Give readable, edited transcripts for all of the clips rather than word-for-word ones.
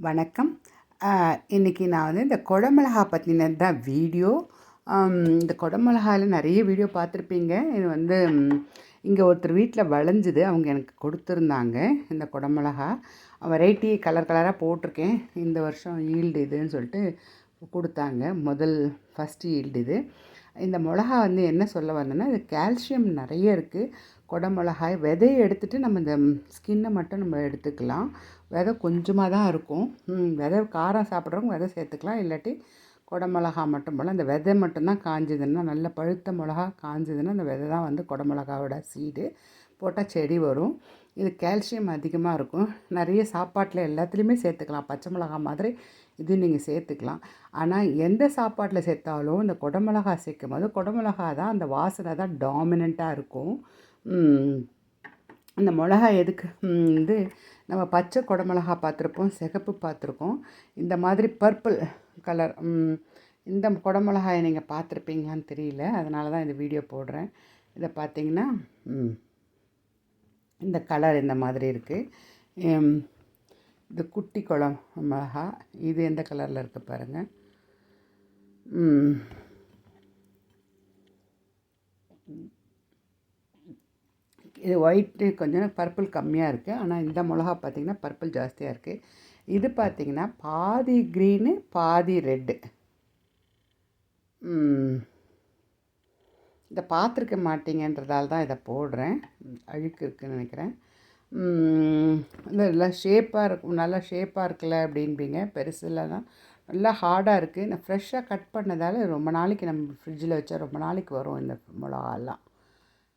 வணக்கம். இன்றைக்கி நான் வந்து இந்த குடமிளகா பற்றினது தான் வீடியோ. இந்த குடமிளகாயில் நிறைய வீடியோ பார்த்துருப்பீங்க. இது வந்து இங்கே ஒருத்தர் வீட்டில் விளைஞ்சிது, அவங்க எனக்கு கொடுத்துருந்தாங்க இந்த குடமிளகா. வெரைட்டி கலர் கலராக போட்டிருக்கேன். இந்த வருஷம் ஈல்டு இதுன்னு சொல்லிட்டு கொடுத்தாங்க. ஃபஸ்ட்டு ஈல்டு இது. இந்த மிளகா வந்து என்ன சொல்ல வந்தேன்னா, இது கால்சியம் நிறைய இருக்குது. குடமிளகாய் விதையை எடுத்துகிட்டு நம்ம இந்த ஸ்கின்னை மட்டும் நம்ம எடுத்துக்கலாம். விதை கொஞ்சமாக தான் இருக்கும். விதை காரம் சாப்பிட்றவங்க விதை சேர்த்துக்கலாம், இல்லாட்டி குடமிளகா மட்டும் போல் அந்த விதை மட்டும்தான் காஞ்சதுன்னா, நல்ல பழுத்த மிளகா காஞ்சதுன்னா அந்த விதை தான் வந்து குடமிளகாவோட சீடு போட்டால் செடி வரும். இது கால்சியம் அதிகமாக இருக்கும். நிறைய சாப்பாட்டில் எல்லாத்துலேயுமே சேர்த்துக்கலாம். பச்சை மிளகா மாதிரி இது நீங்கள் சேர்த்துக்கலாம். ஆனால் எந்த சாப்பாட்டில் சேர்த்தாலும் இந்த குடமிளகா சேர்க்கும் போது குடமிளகா தான் அந்த வாசனை தான் டாமினண்ட்டாக இருக்கும். இந்த மிளகா எதுக்கு வந்து நம்ம பச்சை குடமிளகா பார்த்துருப்போம், சிகப்பு பார்த்துருக்கோம். இந்த மாதிரி பர்பிள் கலர் இந்த குடமிளகாயை நீங்கள் பார்த்துருப்பீங்களான்னு தெரியல, அதனால தான் இந்த வீடியோ போடுறேன். இதை பார்த்தீங்கன்னா இந்த கலர் இந்த மாதிரி இருக்குது. இது குட்டி மிளகா, இது எந்த கலரில் இருக்குது பாருங்கள். இது ஒயிட்டு கொஞ்சம் பர்பிள் கம்மியாக இருக்குது. ஆனால் இந்த மிளகா பார்த்திங்கன்னா பர்பிள் ஜாஸ்தியாக இருக்குது. இது பார்த்திங்கன்னா பாதி க்ரீனு பாதி ரெட்டு. இதை பார்த்துருக்க மாட்டீங்கன்றதால தான் இதை போடுறேன். அழுக்கு இருக்குதுன்னு நினைக்கிறேன். நல்லா ஷேப்பாக இருக்கும், நல்லா ஷேப்பாக இருக்குல்ல அப்படின்பீங்க. பெருசில் தான் நல்லா ஹார்டாக இருக்குது. நான் ஃப்ரெஷ்ஷாக கட் பண்ணதால் ரொம்ப நாளைக்கு நம்ம ஃப்ரிட்ஜில் வச்சா ரொம்ப நாளைக்கு வரும். இந்த மிளகாலாம்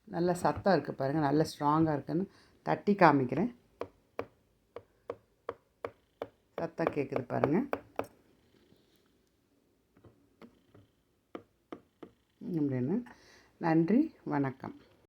நல்ல சத்தம் இருக்குது பாருங்கள், நல்ல ஸ்ட்ராங்காக இருக்குதுன்னு தட்டி காமிக்கிறேன். சத்தம் கேட்குது பாருங்கள். அப்படின்னு. நன்றி, வணக்கம்.